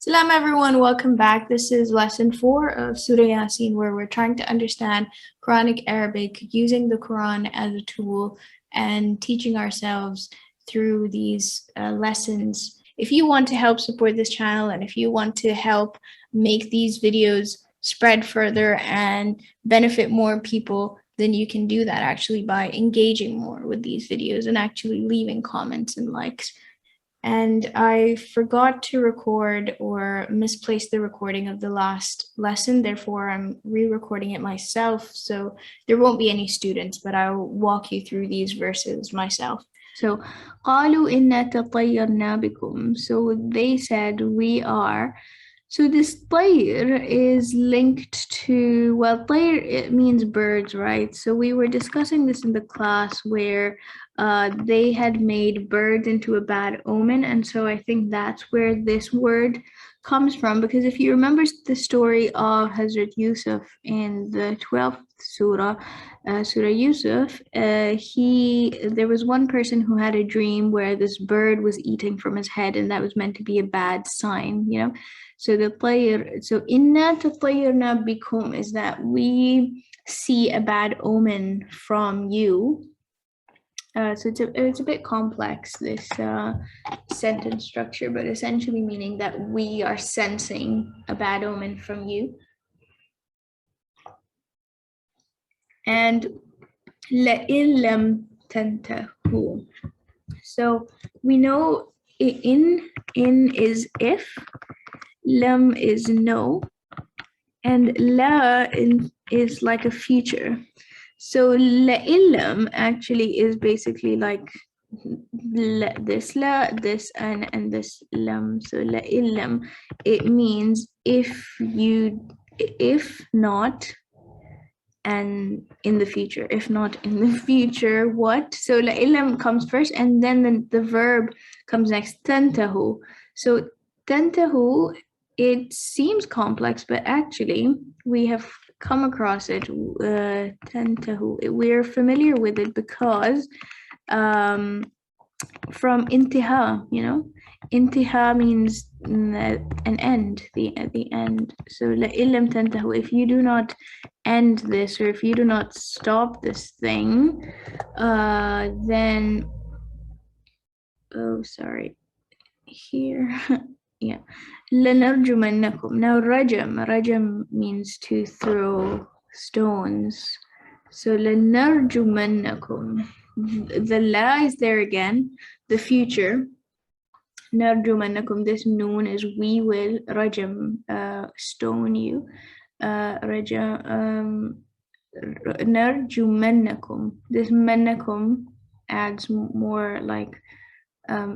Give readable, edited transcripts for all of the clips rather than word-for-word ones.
Salam everyone, welcome back. This is lesson 4 of Surah Yaseen, where we're trying to understand Quranic Arabic using the Quran as a tool and teaching ourselves through these lessons. If you want to help support this channel and if you want to help make these videos spread further and benefit more people, then you can do that actually by engaging more with these videos and actually leaving comments and likes. And I forgot to record or misplaced the recording of the last lesson. Therefore, I'm re-recording it myself. So there won't be any students, but I'll walk you through these verses myself. So, قالوا إنا تطيرنا بكم. So they said, we are. So this طير is linked to, well, طير, it means birds, right? So we were discussing this in the class where they had made birds into a bad omen. And so I think that's where this word comes from, because if you remember the story of Hazrat Yusuf in the 12th surah, Surah Yusuf, there was one person who had a dream where this bird was eating from his head, and that was meant to be a bad sign, you know. So the tayr, so inna tatayyarna bikum is that we see a bad omen from you. So it's a bit complex, this sentence structure, but essentially meaning that we are sensing a bad omen from you. And لَإِن لَمْ تَنْتَهُوا. So we know in is if, lam is no, and la is like a future. So la'illam actually is basically like this la, this and this lam. So la'illam, it means if not, and in the future. If not in the future, what? So la'illam comes first, and then the verb comes next, tantahu. So tantahu, it seems complex, but actually we have come across it, tantahu. We're familiar with it because from intiha, you know, intiha means an end, the end. So la'illam tantahu, if you do not end this, or if you do not stop this thing, then, oh, sorry, here, yeah, لَنَرْجُمَنَّكُمْ. Now rajam means to throw stones. So لَنَرْجُمَنَّكُمْ, the la is there again, the future. نَرْجُمَنَّكُمْ, this noon is we will, rajam, stone you. نَرْجُمَنَّكُمْ, this mannakum adds more like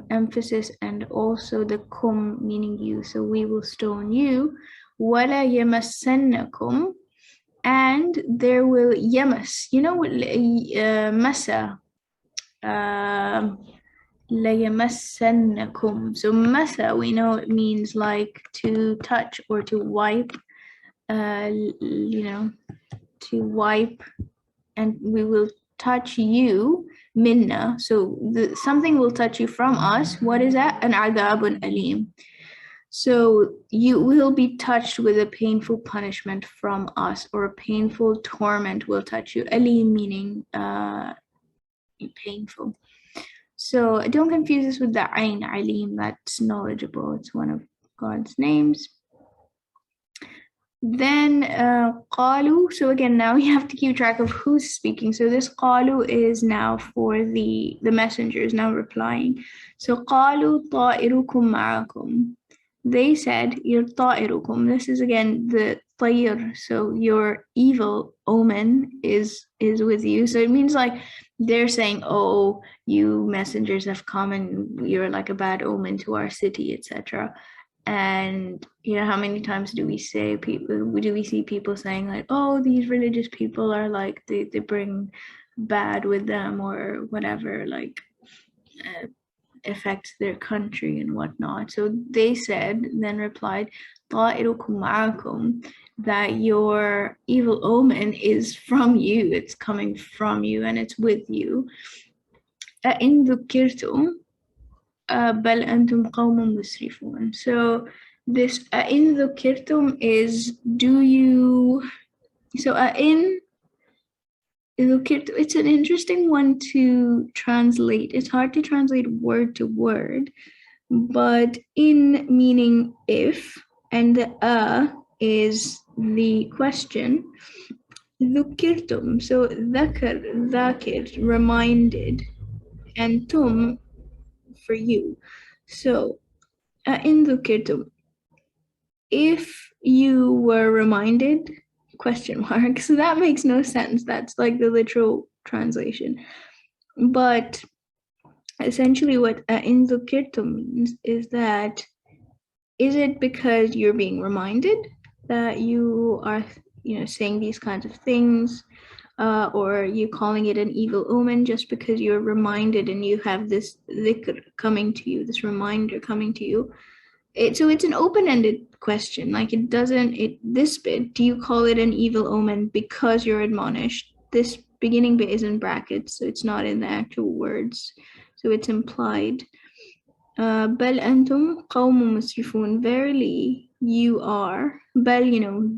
emphasis, and also the kum meaning you, so we will stone you. وَلَا يَمَسَّنَّكُمْ, and there will yamas, you know, masa, لَيَمَسَّنَّكُمْ. So masa, we know it means like to touch or to wipe, you know, to wipe, and we will touch you, minna. So something will touch you from us. What is that? An adabun alim. So you will be touched with a painful punishment from us, or a painful torment will touch you. Alim meaning painful. So don't confuse this with the ayn, alim, that's knowledgeable. It's one of God's names. Then qalu, so again, now we have to keep track of who's speaking. So this qalu is now for the messengers now replying. So qalu ta'irukum ma'akum. They said, your ta'irukum. This is again the tayr, so your evil omen is with you. So it means like they're saying, oh, you messengers have come and you're like a bad omen to our city, etc. And you know, how many times do we see people saying like, oh, these religious people are like, they bring bad with them or whatever, like affects their country and whatnot. So they said, then replied, طَائِرُكُمْ مَعَكُمْ, that your evil omen is from you, it's coming from you and it's with you. إِن ذُكِّرْتُمْ بَلْ أَنْتُمْ قَوْمٌ مُسْرِفُونَ. So This in dhukirtum is do you, so in dhukirtum, it's an interesting one to translate. It's hard to translate word to word, but in meaning if, and the is the question. Dhukirtum, so dhakir, reminded, and tum for you. So in dhukirtum, if you were reminded, question mark. So that makes no sense. That's like the literal translation. But essentially what in dhukirtum means is that, is it because you're being reminded that you are, saying these kinds of things, or you calling it an evil omen just because you're reminded and you have this dhikr coming to you, this reminder coming to you? So it's an open-ended question. Like this bit, do you call it an evil omen because you're admonished? This beginning bit is in brackets, so it's not in the actual words. So it's implied. Bal antum qawmun musrifun. Verily, you are. Bal,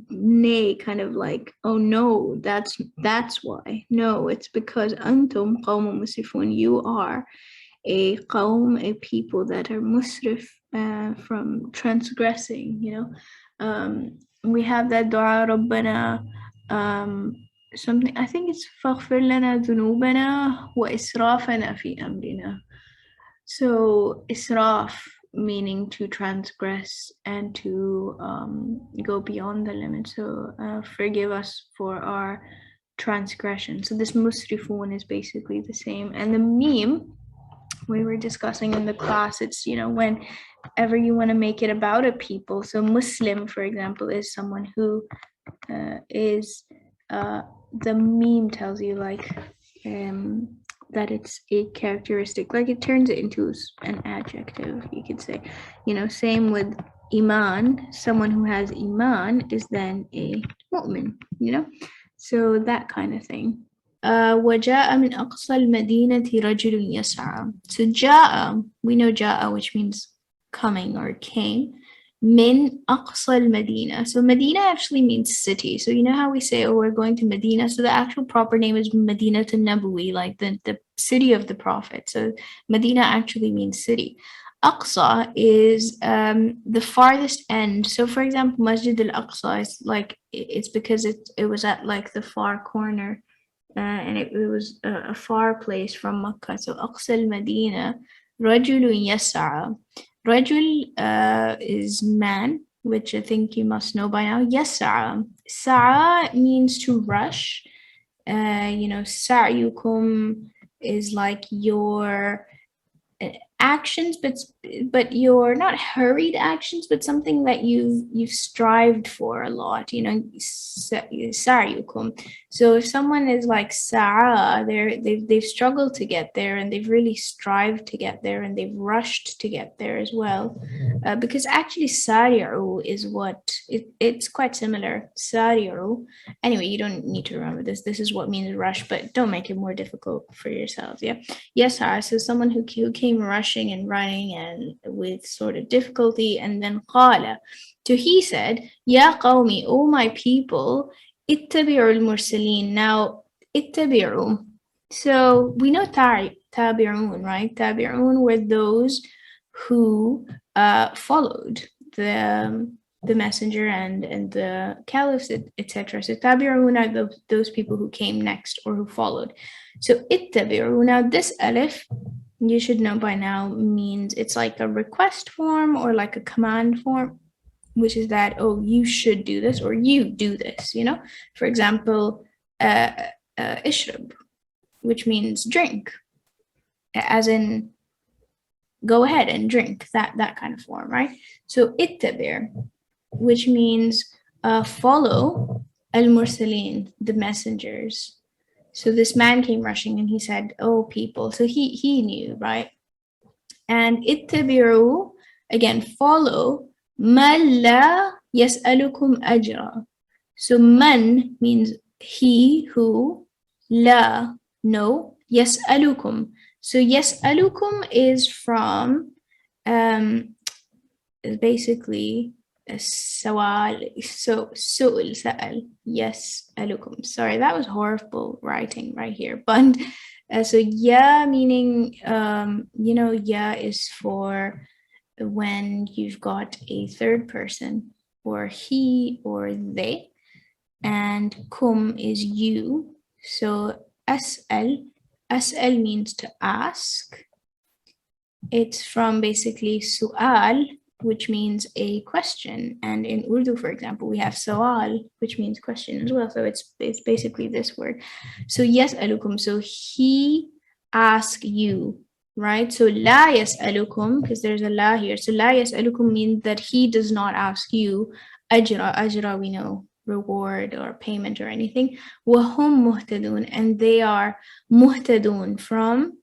nay, kind of like, oh no, that's why. No, it's because antum qawmun musrifun. You are a qawm, a people that are musrif, from transgressing. We have that dua Rabbana, something, I think it's faghfir lana dhunubana wa israfana fi amrina. So israf meaning to transgress and to go beyond the limit. So forgive us for our transgression. So this musrifun is basically the same. And the meme we were discussing in the class, it's, whenever you want to make it about a people. So Muslim, for example, is someone who is, the meme tells you like, that it's a characteristic, like it turns it into an adjective, you could say. Same with iman, someone who has iman is then a mu'min, so that kind of thing. وجاء من أقصى المدينة رجل يسعى. So جاء, we know جاء, which means coming or came. من أقصى المدينة. So Medina actually means city. So you know how we say, oh, we're going to Medina? So the actual proper name is Medina Nabawi, like the city of the Prophet. So Medina actually means city. Aqsa is the farthest end. So for example, Masjid al-Aqsa is like, it's because it was at like the far corner. And it was a far place from Makkah. So Aqsa al-Madina, Rajulun Yas'a. Rajul is man, which I think you must know by now. Yas'a. Sa'a means to rush. Sa'yukum is like your actions, but you're not hurried actions, but something that you've strived for a lot, sa'yukum. So if someone is like sa'a, they've struggled to get there, and they've really strived to get there, and they've rushed to get there as well. Because actually sari'u is what it's quite similar. Sari'u. Anyway, you don't need to remember this. This is what means rush, but don't make it more difficult for yourselves. Yeah. Yes, so someone who came rushing and running and with sort of difficulty, and then qala. So he said, Ya qawmi, O my people, ittabi'u al-mursaleen. Now, ittabi'u. So we know tabi'un, right? Tabi'un were those who followed the messenger and the caliphs, etc. So tabi'un are those people who came next or who followed. So ittabi'u. Now this alif, you should know by now, means it's like a request form or like a command form, which is that, oh, you should do this or you do this, For example, ishrab, which means drink, as in go ahead and drink, that kind of form, right? So ittabir, which means follow al-mursaleen, the messengers. So this man came rushing and he said, oh, people. So he knew, right? And ittabi'u, again, follow man la yas'alukum ajra. So man means he who, la, no, yas'alukum. So yas'alukum is from basically السؤال سؤل سأل يسألكم. Sorry, that was horrible writing right here. But so yeah, meaning yeah is for when you've got a third person, or he or they, and kum is you. So as'al means to ask. It's from basically su'al, which means a question. And in Urdu, for example, we have sawal, which means question as well. So it's basically this word. So yas'alukum, so he asks you, right? So la yas'alukum, because there's a la here. So la yas'alukum means that he does not ask you ajra, we know, reward or payment or anything. Wahum muhtadun, and they are muhtadun from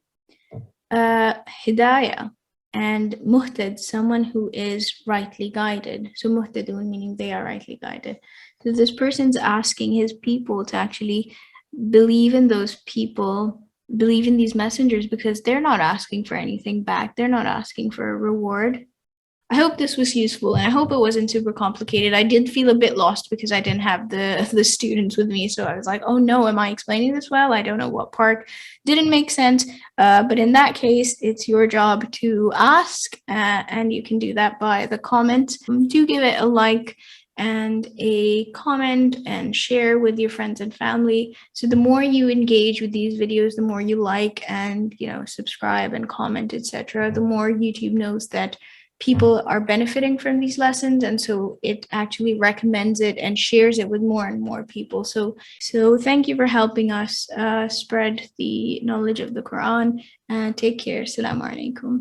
hidayah, and muhtad, someone who is rightly guided. So muhtadun meaning they are rightly guided. So this person's asking his people to actually believe in those people, believe in these messengers, because they're not asking for anything back. They're not asking for a reward. I hope this was useful, and I hope it wasn't super complicated. I did feel a bit lost because I didn't have the students with me, so I was like, oh no, am I explaining this well? I don't know what part didn't make sense, but in that case, it's your job to ask, and you can do that by the comment. Do give it a like and a comment and share with your friends and family. So the more you engage with these videos, the more you like and subscribe and comment, etc., the more YouTube knows that people are benefiting from these lessons, and so it actually recommends it and shares it with more and more people. So thank you for helping us spread the knowledge of the Quran, and take care. Assalamu alaikum.